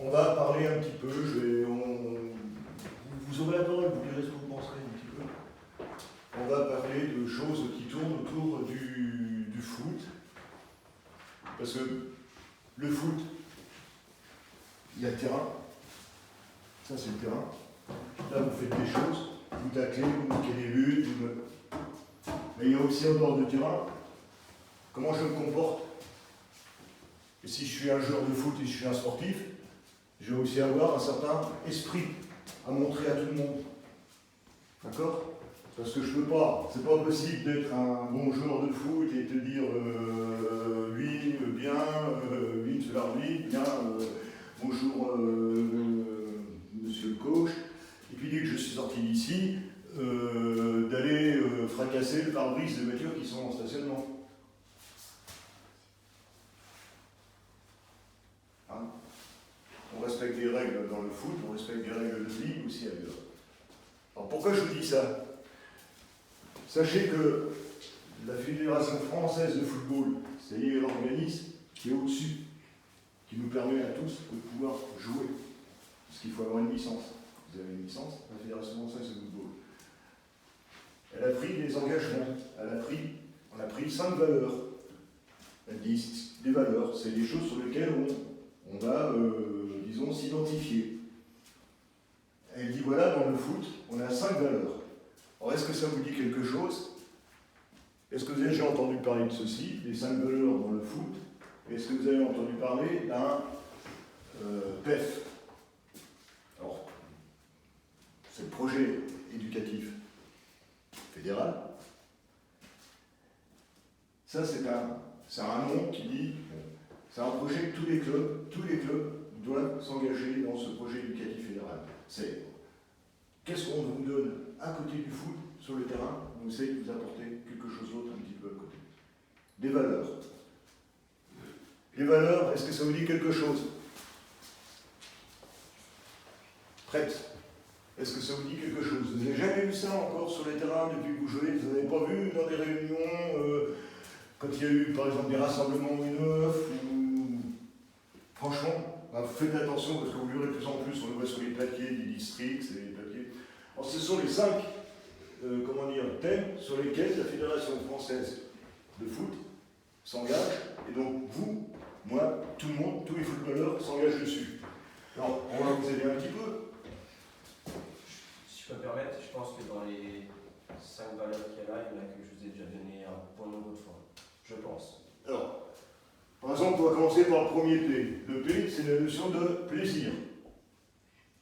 on va parler un petit peu, vous aurez la parole, vous direz ce que vous penserez un petit peu. On va parler de choses qui tournent autour du foot. Parce que le foot, il y a le terrain. Ça, c'est le terrain. Là, vous faites des choses, vous taclez, vous marquez des buts. Mais il y a aussi en dehors du terrain, comment je me comporte. Et si je suis un joueur de foot et je suis un sportif, je vais aussi avoir un certain esprit à montrer à tout le monde. D'accord? Parce que je peux pas, c'est pas possible d'être un bon joueur de foot et te dire oui, bien, oui, monsieur l'arbitre, bien, bonjour, monsieur le coach. Et puis dès que je suis sorti d'ici, d'aller fracasser le pare-brise des voitures qui sont en stationnement. Hein? On respecte des règles dans le foot, on respecte des règles de vie aussi ailleurs. Alors pourquoi je vous dis ça? Sachez que la Fédération française de football, c'est l'organisme qui est au-dessus, qui nous permet à tous de pouvoir jouer. Parce qu'il faut avoir une licence. Vous avez une licence, la Fédération française de football. Elle a pris des engagements, on a pris 5 valeurs. Elle dit des valeurs, c'est des choses sur lesquelles on va, disons, s'identifier. Elle dit voilà, dans le foot, on a 5 valeurs. Alors, est-ce que ça vous dit quelque chose? Est-ce que vous avez déjà entendu parler de ceci, des 5 valeurs dans le foot? Est-ce que vous avez entendu parler d'un PEF? Alors, c'est le projet éducatif fédéral. Ça, c'est un nom qui dit, c'est un projet que tous les clubs doivent s'engager dans ce projet éducatif fédéral. C'est qu'est-ce qu'on vous donne à côté du foot, sur le terrain, on essaye de vous apporter quelque chose d'autre un petit peu à côté. Des valeurs. Les valeurs, est-ce que ça vous dit quelque chose? Prête? Est-ce que ça vous dit quelque chose? Vous n'avez jamais vu ça encore sur les terrains depuis que vous jouez? Vous n'avez pas vu dans des réunions, quand il y a eu par exemple des rassemblements U9 ou... Franchement, faites attention parce que vous verrez de plus en plus, on le voit sur les papiers des districts, c'est les papiers. Alors ce sont les 5 thèmes sur lesquels la Fédération française de foot s'engage, et donc vous, moi, tout le monde, tous les footballeurs s'engagent dessus. Alors on va vous aider un petit peu. Si je peux me permettre, je pense que dans les 5 valeurs qu'il y a là, il y en a que je vous ai déjà donné un bon nombre de fois. Je pense. Alors, par exemple, on va commencer par le premier P. Le P, c'est la notion de plaisir.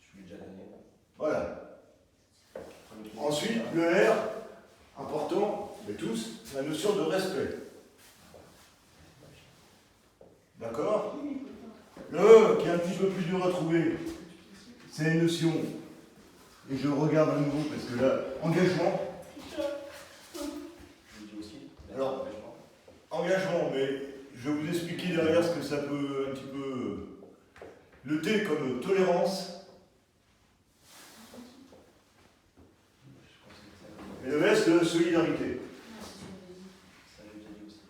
Je l'ai déjà donné. Voilà. Ensuite, le R, important, mais tous, la notion de respect. D'accord? Le E, qui est un petit peu plus dur à trouver, c'est la notion, et je regarde à nouveau parce que là, engagement. Je vous dis aussi. Alors, engagement, mais je vais vous expliquer derrière ce que ça peut un petit peu. Le T comme tolérance. Et le S de solidarité. Ça j'ai déjà dit aussi.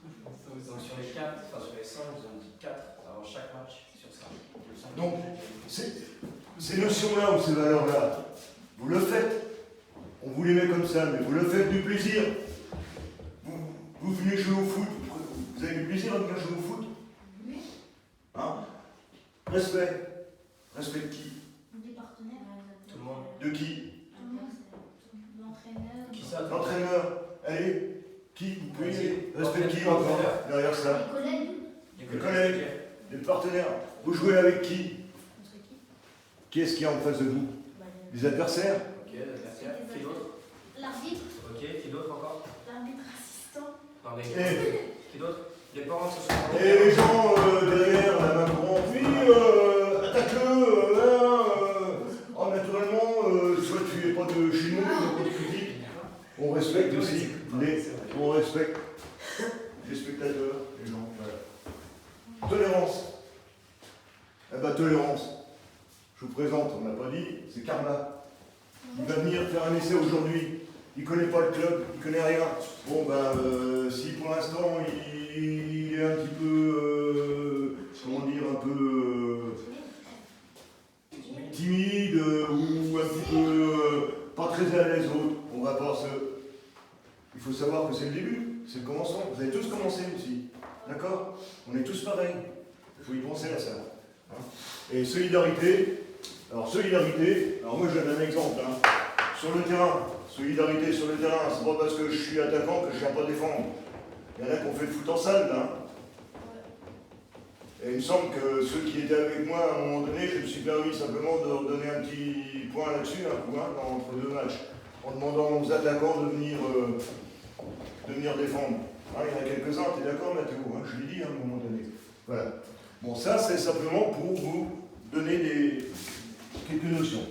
Donc sur les 4, enfin sur les 5, vous en dites 4 avant chaque match sur ça. Donc, ces notions-là ou ces valeurs-là, vous le faites. On vous les met comme ça, mais vous le faites du plaisir. Vous venez jouer au foot, vous avez du plaisir à venir jouer au foot? Oui. Hein? Respect. Respect de qui? Des partenaires. Tout le monde. De qui? L'entraîneur. Qui ça? L'entraîneur. Allez, qui? Vous pouvez y aller. Respect de qui L'entraîneur. encore derrière ça? Les collègues. Les collègues. Les partenaires. Vous jouez avec qui? Contre qui? Qui est-ce qu'il y a en face de vous? Les adversaires? Ok, l'adversaire. Qui d'autre? L'arbitre. Ok, qui d'autre encore? L'arbitre assistant. Non mais. Et, Qui d'autre? Les parents se sont. et les gens derrière la main courante, oui, attaque-le, oh, naturellement, soit tu n'es pas de chez nous, donc on te critique. On respecte aussi, on respecte les spectateurs, les gens. Voilà. Tolérance. Eh ben, tolérance. Je vous présente, on n'a pas dit, c'est Karma. Il va venir faire un essai aujourd'hui. Il ne connaît pas le club, il ne connaît rien. Bon, ben, si pour l'instant il est un petit peu, comment dire, un peu timide ou un petit peu pas très à l'aise autre, on va pas se... Il faut savoir que c'est le début, c'est le commencement. Vous avez tous commencé aussi, d'accord? On est tous pareils. Il faut y penser à ça. Hein. Et solidarité, alors moi je donne un exemple. Hein. Sur le terrain, solidarité sur le terrain, c'est pas parce que je suis attaquant que je viens pas défendre. Il y en a qui ont fait le foot en salle, là. Et il me semble que ceux qui étaient avec moi, à un moment donné, je me suis permis simplement de leur donner un petit point là-dessus, un point entre deux matchs, en demandant aux attaquants de venir défendre. Hein, il y en a quelques-uns, tu es d'accord, Mathéo, hein, je l'ai dit à un moment donné. Voilà. Bon, ça, c'est simplement pour vous donner quelques notions.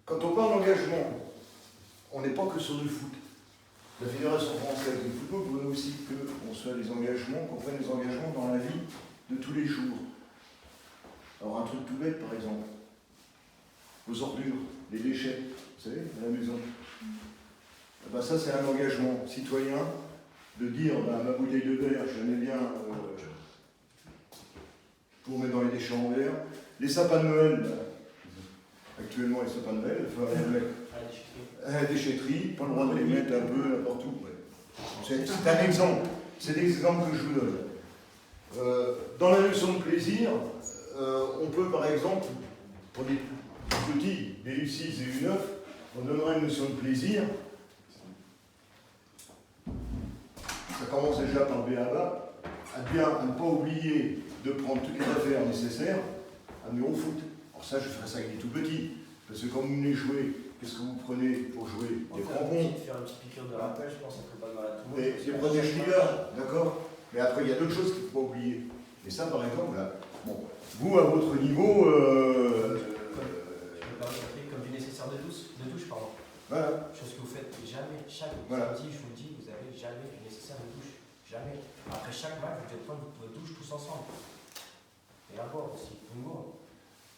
Quand on parle d'engagement, on n'est pas que sur du foot. La Fédération française de football voudrait aussi qu'on soit des engagements, qu'on prenne des engagements dans la vie de tous les jours. Alors un truc tout bête par exemple, vos ordures, les déchets, vous savez, à la maison. Eh ben, ça c'est un engagement citoyen de dire ben, ma bouteille de verre, je l'ai bien pour mettre dans les déchets en verre. Les sapins de Noël, ben, actuellement les sapins de Noël, il faut aller les mettre à la déchetterie, pas le droit de les mettre un peu n'importe où. Ouais. C'est un exemple, c'est l'exemple que je vous donne. Dans la notion de plaisir, on peut par exemple, pour des petits, des U6 et U9, on donnera une notion de plaisir. Ça commence déjà par le B.A.B.A. à ne pas oublier de prendre toutes les affaires nécessaires à venir au foot. Alors ça, je ferai ça avec les tout petits, parce que quand vous venez jouer, qu'est-ce que vous prenez pour jouer? Des crampons. Faire une petite piqûre de rappel, je pense que ça ferait pas de mal à tout le monde. Des protèges leaders, d'accord? Mais après, il y a d'autres choses qu'il ne faut pas oublier. Et ça, par exemple, là, bon, vous, à votre niveau... Comme du nécessaire de douche, pardon. Voilà. Chose que vous faites jamais, chaque samedi, je vous le dis, vous n'avez jamais du nécessaire de douche. Jamais. Après chaque match, vous devez prendre votre douche tous ensemble. Et à boire aussi, une gourde.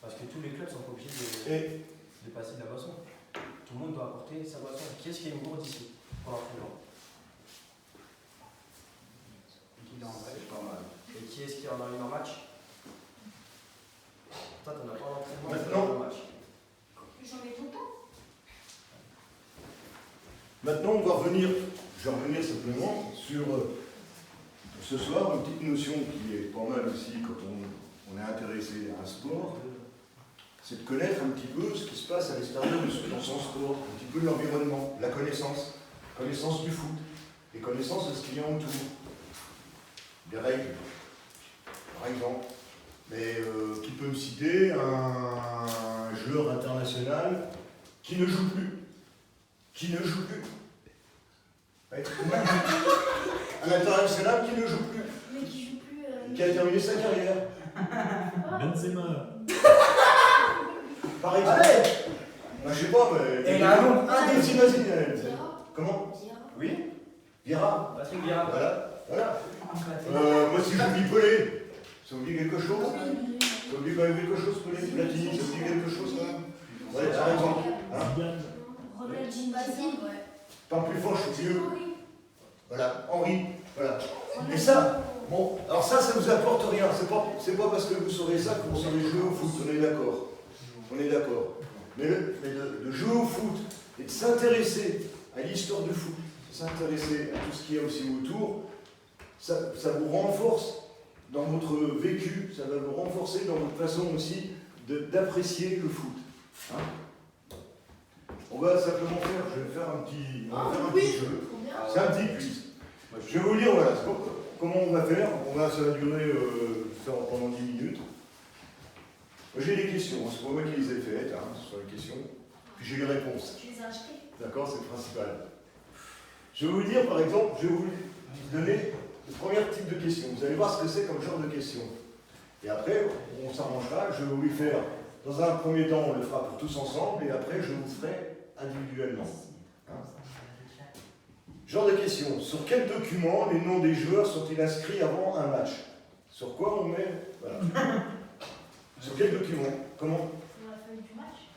Parce que tous les clubs sont pas obligés de passer de la boisson. Tout le monde doit apporter sa boisson. Qui est-ce qui a une gourde ici pour l'entraînement? Et qui est-ce qui en a une en match? Toi, t'en as pas en entraînement, maintenant, en match. J'en ai tout le temps. Maintenant, on va revenir, je vais revenir simplement sur ce soir une petite notion qui est pas mal aussi quand on est intéressé à un sport, c'est de connaître un petit peu ce qui se passe à l'extérieur de son sport, un petit peu de l'environnement, la connaissance du foot, et connaissance de ce qui vient autour, des règles, par exemple. Mais qui peut me citer un joueur international qui ne joue plus? Ouais. Un international qui ne joue plus. Mais qui joue plus. Qui a terminé sa carrière. Benzema. Par exemple. Ben, je sais pas, mais. Et il a un nom. Vas-y. Vieira. Comment? Vieira. Oui? Vieira. Patrick Vieira. Voilà. Moi, si j'oublie Pelé, ça vous dit quelque chose? Ça vous dit quand même quelque chose, Pelé? Platini, ça vous dit quelque chose quand même? Ouais, par exemple. Hein? Zidane. Ronaldinho, Basile, ouais. Pas plus fort, je suis vieux. Voilà, Henri. Voilà. Et ça, bon, alors ça vous apporte rien. C'est pas parce que vous saurez ça que vous saurez jouer au foot. On est d'accord. Mais de jouer au foot et de s'intéresser à l'histoire du foot, de s'intéresser à tout ce qu'il y a aussi autour, ça vous renforce dans votre vécu, ça va vous renforcer dans votre façon aussi d'apprécier le foot. Hein? On va simplement je vais faire un petit jeu. C'est un petit quiz. Je vais vous lire, voilà, comment on va faire. Ça va durer pendant 10 minutes. J'ai des questions, c'est pas moi qui les ai faites, hein, ce sont les questions. Puis j'ai les réponses. Tu les as achetés? D'accord, c'est le principal. Je vais vous dire, par exemple, je vais vous donner le premier type de question. Vous allez voir ce que c'est comme genre de question. Et après, on s'arrangera. Je vais vous les faire. Dans un premier temps, on le fera pour tous ensemble, et après, je vous ferai individuellement. Hein? Genre de question. Sur quel document les noms des joueurs sont-ils inscrits avant un match? Sur quoi on met? Voilà. Sur quel document? Comment? Sur la feuille du match.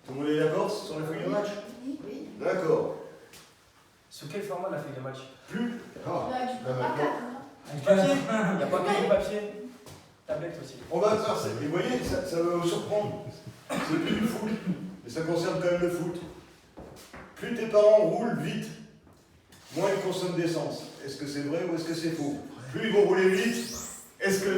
Tout le monde est d'accord sur la feuille de match? Oui. D'accord. Sous quel format la feuille de match? Plus. Ah, Bah, du là, coup, maintenant. A4, hein. Papier. Il n'y a pas que du papier. Tablette aussi. On va faire ça. Et vous voyez, ça va vous surprendre. C'est plus du foot, mais ça concerne quand même le foot. Plus tes parents roulent vite, moins ils consomment d'essence. Est-ce que c'est vrai ou est-ce que c'est faux? Plus ils vont rouler vite, est-ce que...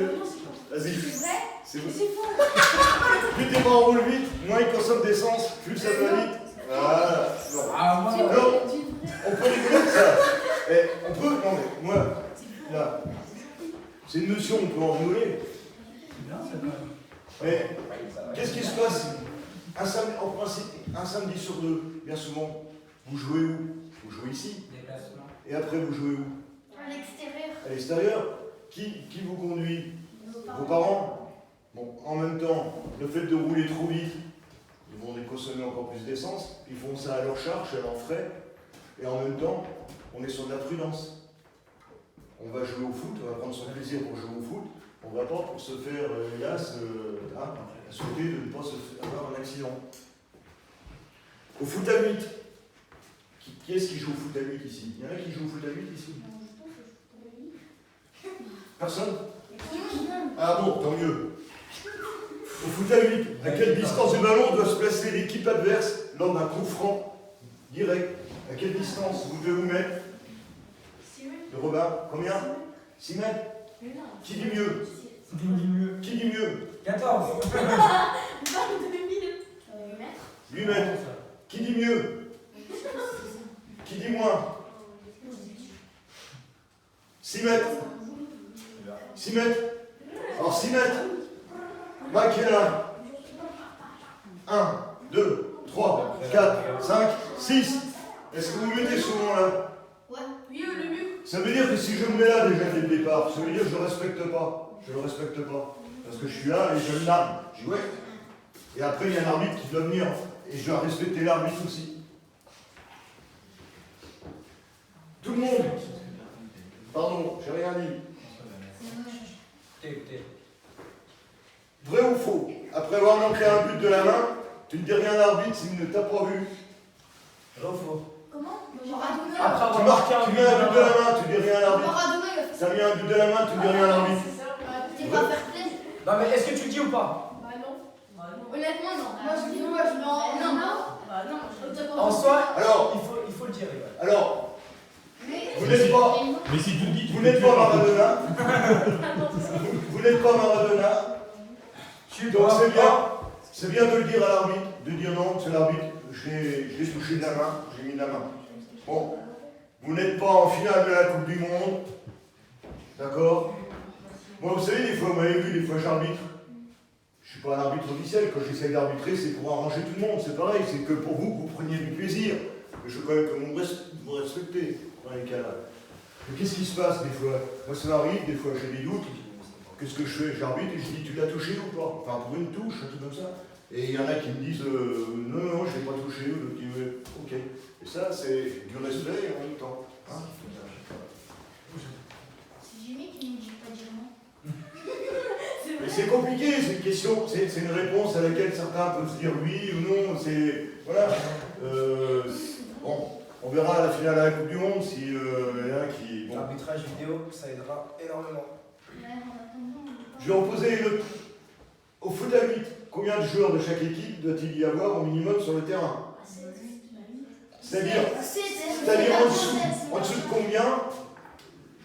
Vas-y. C'est vrai? C'est Mais vrai. c'est faux. Plus tes parents roulent vite, moins ils consomment d'essence, plus ça va vite. Voilà. Non. Ah, moi, C'est non. vrai. On peut rigoler de ça. Eh, on peut, non mais moi, là, c'est une notion, on peut en rigoler. Mais qu'est-ce qui se passe un samedi, en principe, un samedi sur deux, bien souvent, vous jouez où? Vous jouez ici. Déplacement. Et après, vous jouez où? À l'extérieur. À l'extérieur. Qui vous conduit? Vos parents? Bon, en même temps, le fait de rouler trop vite, ils vont consommer encore plus d'essence. Ils font ça à leur charge, à leurs frais. Et en même temps, on est sur de la prudence. On va jouer au foot, on va prendre son plaisir pour jouer au foot. On ne va pas pour se faire, hélas, souhaiter de ne pas avoir un accident. Au foot à 8. Qui est-ce qui joue au foot à 8 ici? Il y en a qui jouent au foot à 8 ici? Personne? Ah bon, tant mieux. Au foot à 8, à quelle distance du ballon doit se placer l'équipe adverse lors d'un coup franc direct? À quelle distance vous devez vous mettre? Le Robin, combien? 6 mètres? Qui dit mieux? Qui dit mieux? 14. 8 mètres. Qui dit mieux? Qui dit moins? 6 mètres. 6 mètres. Alors 6 mètres. Mike est là. 1, 2, 3, 4, 5, 6. Est-ce que vous vous mettez souvent là? Ouais. Mieux, le mieux. Ça veut dire que si je me mets là déjà dès le départ, ça veut dire que je ne respecte pas. Je ne le respecte pas. Parce que je suis là et je le nargue. Je dis ouais. Et après, il y a un arbitre qui doit venir. Et je dois respecter l'arbitre aussi. Tout le monde. Pardon, j'ai rien dit. Vrai ou faux? Après avoir manqué un but de la main, tu ne dis rien à l'arbitre s'il ne t'a pas vu. Vrai ou faux? Comment? Après Tu avoir marques, marqué un tu but mets un but de la main. main, tu dis rien à l'arbitre. Maradona, il a fait Ça ça. mis un but de la main, tu dis rien à l'arbitre. T'es pas fair play. Non, mais est-ce que tu le dis ou pas? Bah non. Honnêtement, non. Moi, je dis, moi, je non. Non, non. Bah non. En soi, Alors, il faut le dire. alors, Mais- vous n'êtes pas, Mais si tu le dis, tu vous peux n'êtes tuer pas la personne. Maradona. Vous n'êtes pas Maradona. Donc c'est bien de le dire à l'arbitre, de dire non, c'est l'arbitre, je l'ai touché de la main, j'ai mis de la main. Bon, vous n'êtes pas en finale de la Coupe du Monde, d'accord? Moi, vous savez, des fois, vous m'avez vu, des fois j'arbitre. Je ne suis pas un arbitre officiel, quand j'essaye d'arbitrer, c'est pour arranger tout le monde, c'est pareil, c'est que pour vous, que vous preniez du plaisir. Je veux quand même que vous respectez dans les cas-là. Mais qu'est-ce qui se passe des fois? Moi, ça m'arrive, des fois j'ai des doutes. Qu'est-ce que je fais? J'arbitre et je dis, tu l'as touché ou pas? Enfin, pour une touche, un truc comme ça. Et il y en a qui me disent, non, non, je ne l'ai pas touché, ou d'autres qui me ok. Et ça, c'est du respect en même temps. Hein? C'est Jimmy qui nous dit pas dire non. Mais c'est compliqué, c'est une question, c'est une réponse à laquelle certains peuvent se dire oui ou non. C'est. Voilà. Bon, on verra à la finale à la Coupe du Monde si y en a qui. Bon. L'arbitrage vidéo, ça aidera énormément. Je vais en poser une autre. Au foot à 8, combien de joueurs de chaque équipe doit-il y avoir au minimum sur le terrain? C'est-à-dire en dessous de combien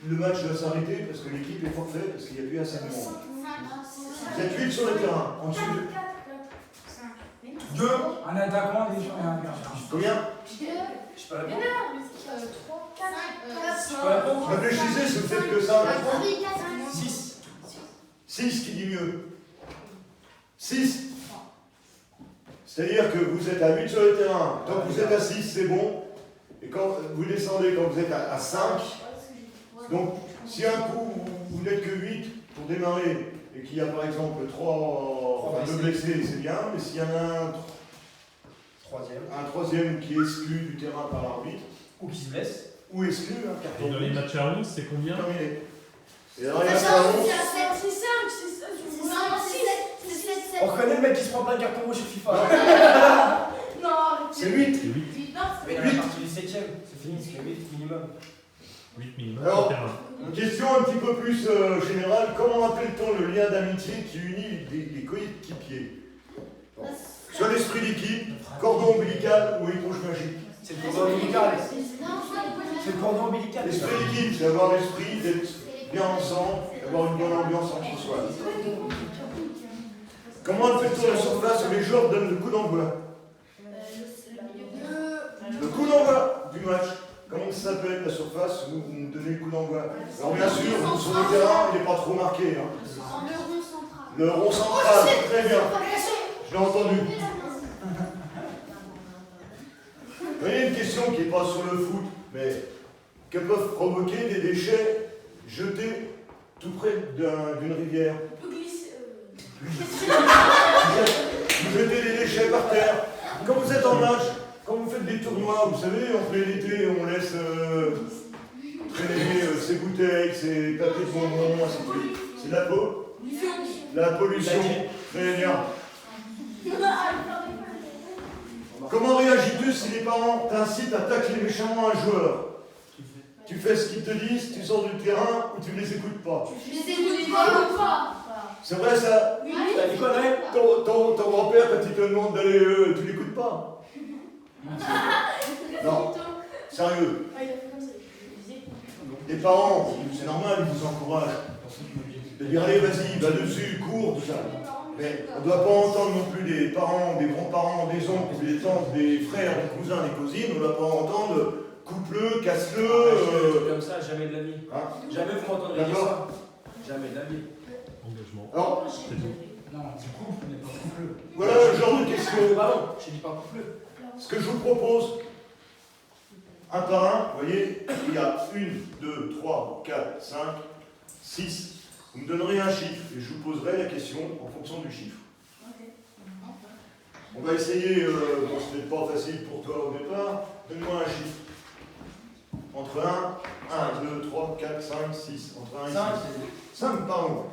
le match doit s'arrêter parce que l'équipe est forfait, parce qu'il n'y a plus assez de monde. Vous êtes 8 sur le terrain, en dessous de... 2, un attaquant et un gardien. Combien? Je peux répondre? 3, 4, Je peux répondre? Réfléchissez, c'est peut-être que ça. 6. 6 qui dit mieux. 6. C'est-à-dire que vous êtes à 8 sur le terrain. Tant que vous êtes à 6, c'est bon. Et quand vous descendez, quand vous êtes à 5, donc si un coup vous n'êtes que 8 pour démarrer et qu'il y a par exemple 2 blessés, c'est bien. Mais s'il y en a un troisième qui est exclu du terrain par l'arbitre, Ou qui se blesse. ou exclu, un carton Et dans les matchs à 11, c'est combien? terminé. Et alors, il y a ça, On reconnaît le mec qui se prend plein de cartons rouges sur FIFA. c'est 8. C'est 8. Mais il y en a partie du 7ème, c'est fini, c'est 8 minimum. 8 minimum Alors, sur le terrain. Une question un petit peu plus générale. Comment appelle-t-on le lien d'amitié qui unit les coéquipiers? Que ce soit l'esprit d'équipe, cordon ombilical ou éponge magique. C'est le cordon ombilical. C'est le cordon ombilical. L'esprit d'équipe, c'est avoir l'esprit d'être bien ensemble, d'avoir une bonne ambiance entre soi. Comment appelle-t-on la surface où les joueurs donnent le coup d'envoi? Le coup d'envoi du match. Comment ça s'appelle la surface où vous donnez le coup d'envoi? Alors bien sûr, sur le terrain, il n'est pas trop marqué. Hein. Le rond central, très bien. Je l'ai entendu. Vous voyez une question qui n'est pas sur le foot, mais que peuvent provoquer des déchets jetés tout près d'une rivière? Vous jetez des déchets par terre. Quand vous êtes en match, quand vous faites des tournois, vous savez, en plein été, on laisse traîner ses bouteilles, ses papiers de bonbons, ainsi de suite. C'est de la peau? La pollution. Très bien. Comment réagis-tu si les parents t'incitent à tacler méchamment un joueur? Tu fais ce qu'ils te disent, tu sors du terrain ou tu ne les écoutes pas? Je les écoute pas. C'est vrai ça? Oui. T'as dit quoi, Noël? Ton grand-père, quand il te demande d'aller, tu l'écoutes pas? Non, sérieux. Les parents, c'est normal, ils vous encouragent. De dire allez, vas-y, va dessus, cours, tout ça. Mais on ne doit pas entendre non plus des parents, des grands-parents, des oncles, des tantes, des frères, des cousins, des cousines. On ne doit pas entendre coupe-le, casse-le. Comme ça, jamais de la vie. Hein? Jamais vous m'entendrez dire ça. Jamais de la vie. Engagement. Alors, Non, tu coupes, mais pas coupe-le. voilà le genre de question. Pardon, je dis pas coupe-le. Ce que je vous propose, un par un, vous voyez, il y a 1, 2, 3, 4, 5, 6. Vous me donnerez un chiffre et je vous poserai la question en fonction du chiffre. On va essayer, bon, ce n'est pas facile pour toi au départ, donne-moi un chiffre. Entre 1, 2, 3, 4, 5, 6. Entre 1 et 6. 5, pardon.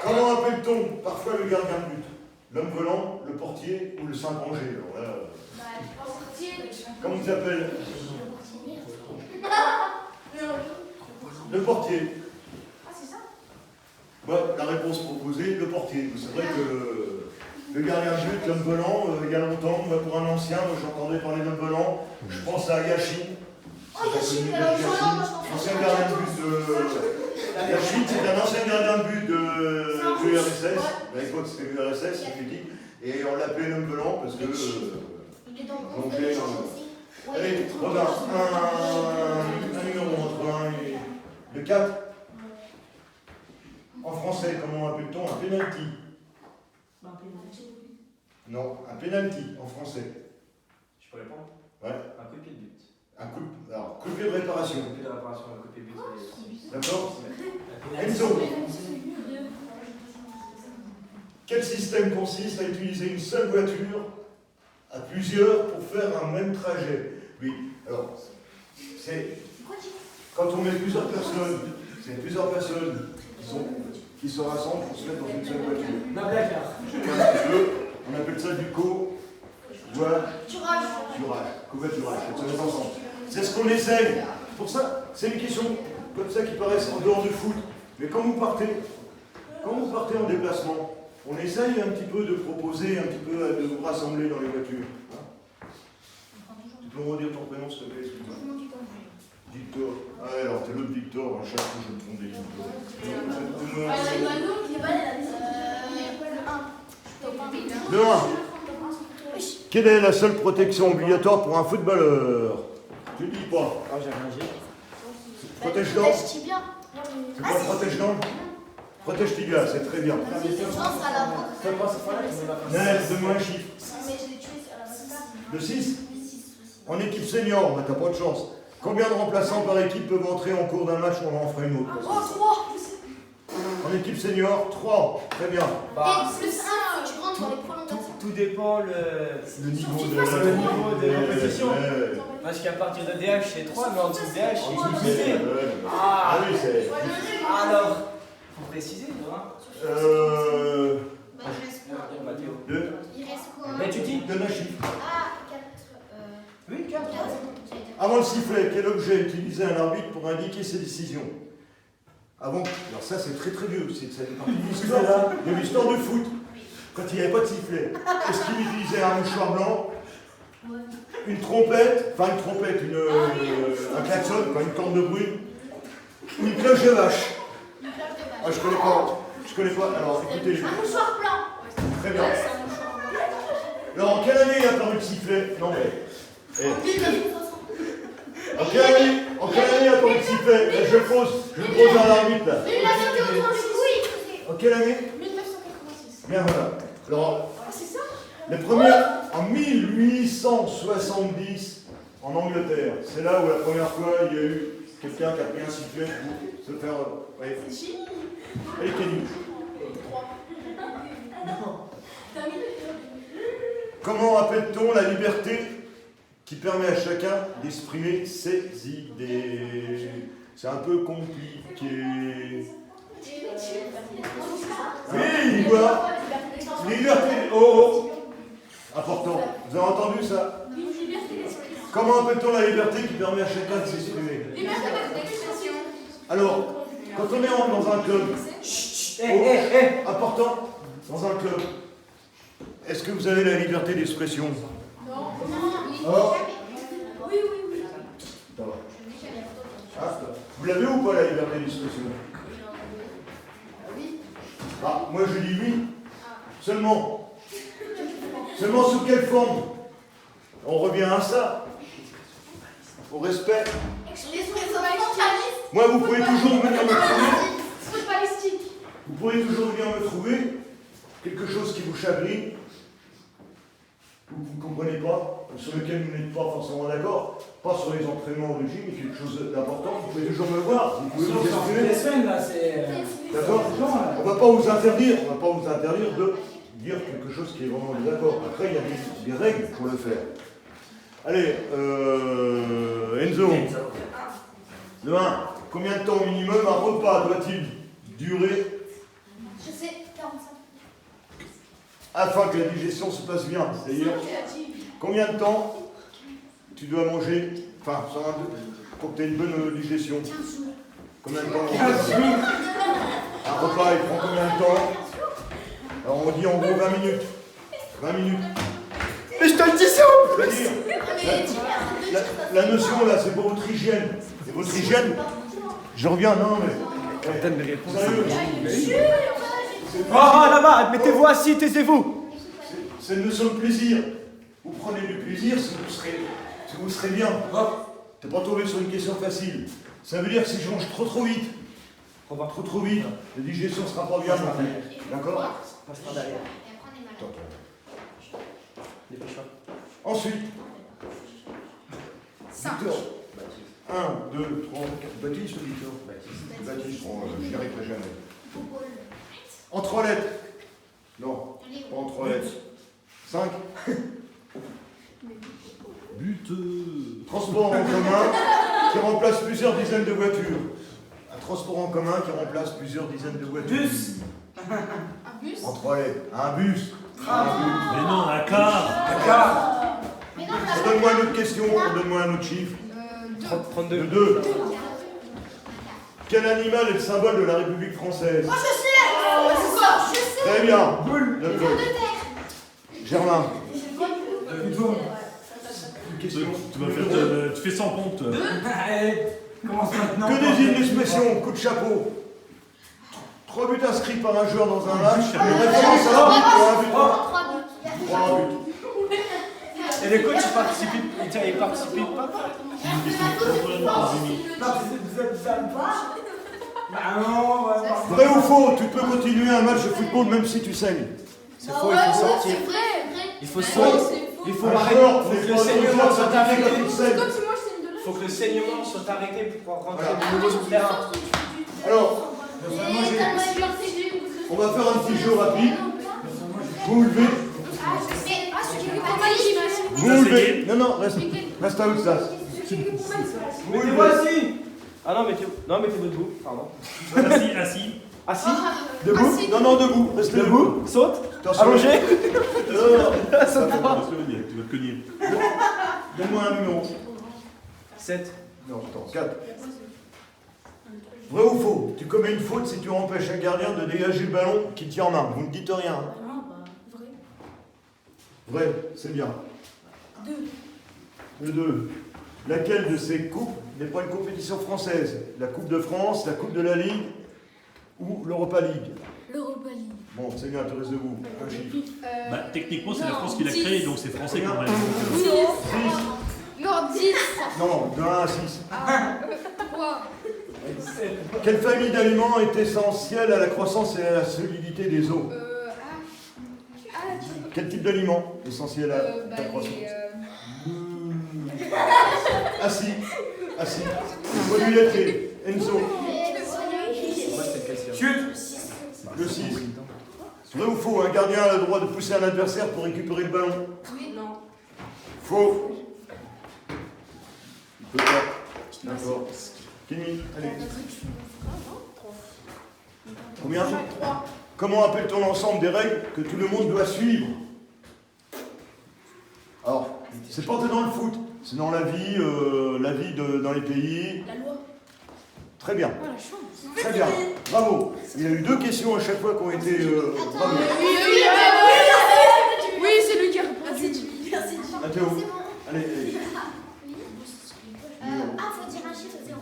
Comment appelle-t-on parfois le gardien de but? L'homme volant, le portier ou le Saint-Angers? Alors là, comment il s'appelle? Le portier. Ah, c'est ça? Ouais, la réponse proposée, le portier. C'est vrai que le gardien de but, l'homme volant, il y a longtemps, moi, pour un ancien, moi j'entendais parler d'homme volant. Je pense à Yachine. Oh, Yachine, Ancien gardien de but de. Yachine, c'est un ancien gardien de but de l'URSS. À l'époque, c'était l'URSS, c'est dit. Et on l'appelait l'homme volant parce que. Il est dans le plongé dans le. Allez, regarde, un numéro entre 1 et. Le 4. En français, comment appelle-t-on un penalty? Non, un penalty en français. Je peux répondre? Ouais. Un coup de pied de but. Alors, coup de pied de réparation. Un coup de pied de réparation, un coup de pied de but. D'accord? Enzo. Quel système consiste à utiliser une seule voiture à plusieurs pour faire un même trajet? Oui, alors, c'est quand on met plusieurs personnes, c'est plusieurs personnes qui se rassemblent pour se mettre dans une seule voiture. On appelle ça du covoiturage. C'est ce qu'on essaye. Pour ça, c'est une question comme ça qui paraissent en dehors du foot. Mais quand vous partez en déplacement, on essaye un petit peu de proposer, un petit peu de vous rassembler dans les voitures. Hein? Tu peux me redire ton prénom, s'il te plaît, excuse-moi. Victor. Ah ouais, alors t'es l'autre Victor, à chaque fois je me trompe des Victor. Le 1. Quelle est la seule protection obligatoire pour un footballeur? Tu dis quoi? Ah, j'ai rien dit. Protège-dents. C'est quoi protège-dents? Protège tibia, c'est très bien. Nel, donne-moi un chiffre. Le 6. En équipe senior, bah, t'as pas de chance. Combien de remplaçants par équipe peuvent entrer en cours d'un match? On en fera une autre. En équipe senior, 3. Très bien. Bah, Et plus 1, tu rentres dans les prolongations. tout dépend Le niveau de la compétition. Ouais. Parce qu'à partir de DH, c'est 3, mais en dessous de DH, c'est Ouais, divisé. ouais. Ah, oui, c'est. alors, faut préciser, non? Bah, il reste quoi? Mathéo. Deux. Il reste quoi? Mais tu dis Donne un chiffre. Ah, 4. Oui, 4. Avant le sifflet, quel objet utilisait un arbitre pour indiquer ses décisions? Avant, alors ça c'est très très vieux, ça fait partie de l'histoire, de l'histoire du foot. Quand il n'y avait pas de sifflet, est-ce qu'il utilisait un mouchoir blanc, une trompette, enfin une trompette, un klaxon, quoi, une corne de bruit, ou une cloche de vache? Ah, je connais pas, alors écoutez. Un mouchoir blanc. Très bien. Alors, en quelle année il a apparu le sifflet? Non mais. En quelle année a apparu le sifflet? Là, je pose à l'arbitre là. En quelle année? 1986. Bien voilà. Alors, C'est ça? les premières en 1870 en Angleterre. C'est là où la première fois il y a eu quelqu'un qui a pris un sifflet pour se faire. Ouais. C'est Chine. Allez, Kenny. Comment appelle-t-on la liberté qui permet à chacun d'exprimer ses idées? C'est un peu compliqué. Oui, quoi? Liberté. Oh, important. Vous avez entendu ça? Comment appelle-t-on la liberté qui permet à chacun de s'exprimer? Liberté d'expression. Alors, quand on est dans un club, important, dans un club, est-ce que vous avez la liberté d'expression? Non. Oh. Oui. Ah, vous l'avez ou pas la liberté d'expression? Oui. Ah, moi je dis oui. Seulement sous quelle forme? On revient à ça. Au respect. Moi, vous pouvez toujours venir me trouver. Vous pouvez toujours venir me trouver quelque chose qui vous chagrine, que vous ne comprenez pas, ou sur lequel vous n'êtes pas forcément d'accord, pas sur les entraînements au régime, mais quelque chose d'important. Vous pouvez toujours me voir. Vous pouvez vous exprimer. Les semaines là, c'est. D'accord? On ne va pas vous interdire. De dire quelque chose qui est vraiment d'accord. Après, il y a des règles pour le faire. Allez, Enzo. Le 1. Combien de temps au minimum un repas doit-il durer Je sais, 45. afin que la digestion se passe bien? C'est-à-dire, combien de temps tu dois manger, enfin, pour que tu aies une bonne digestion? Combien de temps? 15 jours. Un repas, il prend combien de temps? Alors, on dit en gros 20 minutes. 20 minutes. Mais je te le dis ça en plus. C'est-à-dire, la notion là, c'est pour votre hygiène. C'est votre hygiène. Je reviens, non, mais. Capitaine de réponse. Sérieux. Oh là-bas, mettez-vous assis, taisez-vous. C'est une notion de plaisir. Vous prenez du plaisir si vous serez bien. T'es pas tombé sur une question facile. Ça veut dire que si je mange trop vite, trop vite, la digestion sera pas bien. D'accord? Passera derrière. Ensuite, Victor. 1, 2, 3, 4. Baptiste ou Victor? Baptiste, j'y arriverai jamais. En 3 lettres. Non, pas en 3 lettres. 5. Transport en commun qui remplace plusieurs dizaines de voitures. Un transport en commun qui remplace plusieurs dizaines de voitures. Bus. Un bus. En 3 lettres. Un bus. Mais non, un car. Mais non, Donne-moi une autre question, donne-moi un autre chiffre. 32. Le 2. Quel animal est le symbole de la République française? moi je sais. C'est ça. Je sais. Très bien. Boule. Le De 2. terre. Germain. Plutôt. Une question. Tu fais sans compte. Allez, commence maintenant. Que désigne l'expression coup de chapeau? 3 buts inscrits par un joueur dans un match. De référence à l'arbitre pour un but. 3 buts. 3 buts. Et les coachs ils participent pas. Bah non, Vrai ou faux? Tu peux continuer un match de football même si tu saignes. C'est faux, il faut sortir. C'est vrai. Il faut sortir. Il faut Un arrêter. joueur Faut n'est que pas le saignement autorisé à soit arrêté. quand il saigne. Comme si moi je saigne de là. Faut que le saignement soit arrêté pour pouvoir rentrer Voilà. de nouveau sur le terrain. Alors, on va faire un petit jeu rapide. Vous vous levez. Vous vous levez. Non, reste à Eustace. Vous vous Mettez-vous levez. assis. Ah non, mettez-vous debout. Pardon. Assis. Assis. Debout? Non, debout. Restez debout. Saute. Attention. Allongé. Non. Saute pas. Tu vas te cogner. Donne-moi un numéro. 7. Non, attends, 4. Vrai ou faux? Tu commets une faute si tu empêches un gardien de dégager le ballon qui tient en main. Vous ne dites rien. Hein. Non, bah, vrai. Vrai, c'est bien. 2. Le 2. Laquelle de ces coupes n'est pas une compétition française? La Coupe de France, la Coupe de la Ligue ou l'Europa League? L'Europa League. Bon, c'est bien, intéressez-vous. Un chiffre. Bah, techniquement, c'est la non, France qui l'a 10. créé, donc c'est français quand même. 6. Non, 10. Non, de 1 à 6. 3. Quelle famille d'aliments est essentielle à la croissance et à la solidité des os? Quel type d'aliment est essentiel à la croissance? Assis. Assis. Produit laitier. Enzo. Moi, c'était quel sien? Chut. Le 6. Vrai ou faux? Un gardien a le droit de pousser un adversaire pour récupérer le ballon? Oui. Non. Faux. Il peut pas. D'accord. Kenny, allez. Combien? 3. Comment appelle-t-on l'ensemble des règles que tout le monde doit suivre? Alors, c'est pas que dans le foot, c'est dans la vie dans les pays. La loi. Très bien, Oh, la chance. très bien, bravo. Il y a eu 2 questions à chaque fois qui ont été bravo. Oui, c'est lui qui a répondu. Merci. Mathéo, allez, allez. Faut dire un chiffre, 0,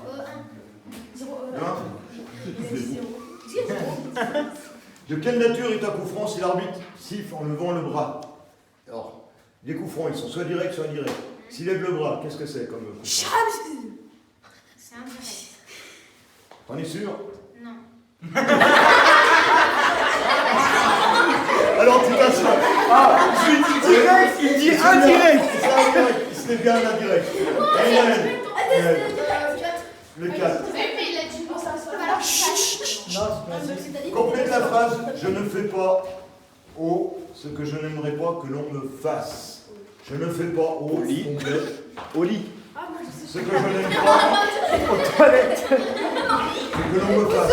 1. 1. De quelle nature est un coup franc si l'arbitre siffle en levant le bras? Alors, les coups francs, ils sont soit directs, soit indirects. S'il lève le bras, qu'est-ce que c'est comme coup franc? C'est indirect. T'en es sûr? Non. Alors tu passes. Ah, je lui dis direct, il dit indirect. C'est indirect, c'était bien indirect. Le 4. Complète la phrase. Je ne fais pas ce que je n'aimerais pas que l'on me fasse. Je ne fais pas au lit. Au lit. Ce que je n'aime pas Aux toilettes. que l'on me fasse.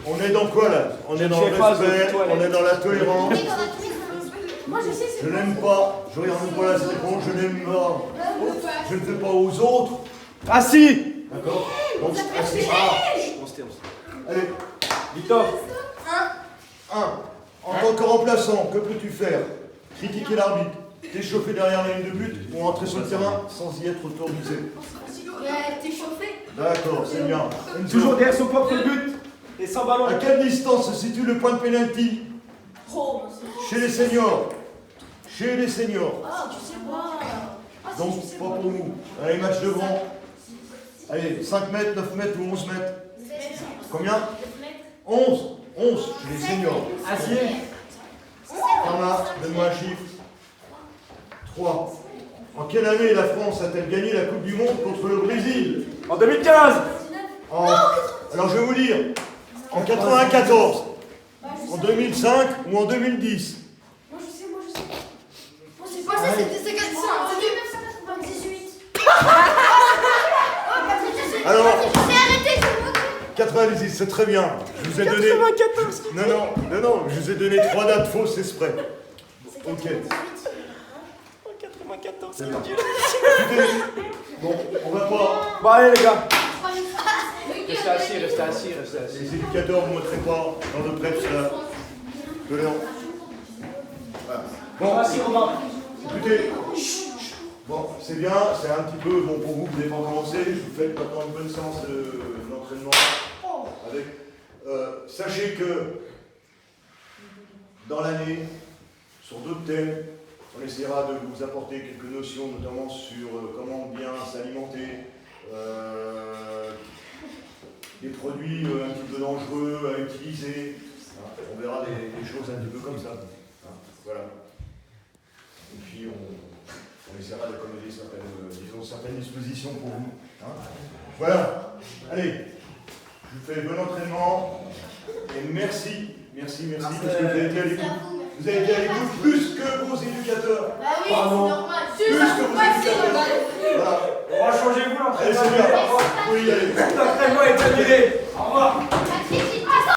On est dans quoi là? On est dans le fais pas aux respect, toilettes. on est dans la tolérance. Moi, je sais, Je n'aime pas, je regarde même pas la réponse, je n'aime pas. Je ne fais pas aux autres. Assis. D'accord? Donc, assis. On se tait, on se tait. Allez, Victor. 1. En tant que remplaçant, que peux-tu faire? Critiquer l'arbitre, t'échauffer derrière la ligne de but ou entrer sur le terrain sans y être autorisé? t'es chauffé. D'accord, c'est bien. Toujours derrière son propre but et sans ballon. À quelle distance se situe le point de pénalty? Chez les seniors. Chez les seniors. Ah, tu sais pas. Donc, pas pour nous. Allez, match de grand. Allez, 5 mètres, 9 mètres ou 11 mètres? Combien? 11. 11 chez les seniors. Assis. Thomas, donne-moi un chiffre. 3. En quelle année la France a-t-elle gagné la Coupe du Monde contre le Brésil? En 2015. Alors je vais vous dire. En 94. En 2005 ou en 2010? Moi, je sais. Moi, c'est pas ça, c'était 1998. Alors, J'ai arrêté de me moquer. 90, c'est très bien. Je vous ai donné. 94. Non, je vous ai donné 3 dates fausses exprès. Ok. 94, C'est c'est bien. dur. Écoutez, bon, on va pas. Bon, allez, les gars. 3000 francs. Restez assis, restez assis, restez assis. Les éducateurs ne montraient pas dans le presse là. Tolérant. Voilà. Bon, Assis, Romain. écoutez. Bon, c'est bien, c'est un petit peu bon pour vous, vous n'avez pas commencé. Je vous fais maintenant une bonne séance d'entraînement. Avec, sachez que dans l'année, sur d'autres thèmes, on essaiera de vous apporter quelques notions, notamment sur comment bien s'alimenter, des produits un petit peu dangereux à utiliser. Hein, on verra des choses un petit peu comme ça. Hein, voilà. Et puis on essaiera d'accommoder certaines dispositions pour vous. Hein. Voilà. Allez, je vous fais bon entraînement et merci parce que vous avez été à l'écoute. Vous avez été à l'écoute plus que vos éducateurs. Bah oui, Pardon. c'est normal. Plus que vos éducateurs. Voilà. On va changer vous Allez, l'entraînement. c'est bien. Oui, allez. L'entraînement est annulé. Au revoir.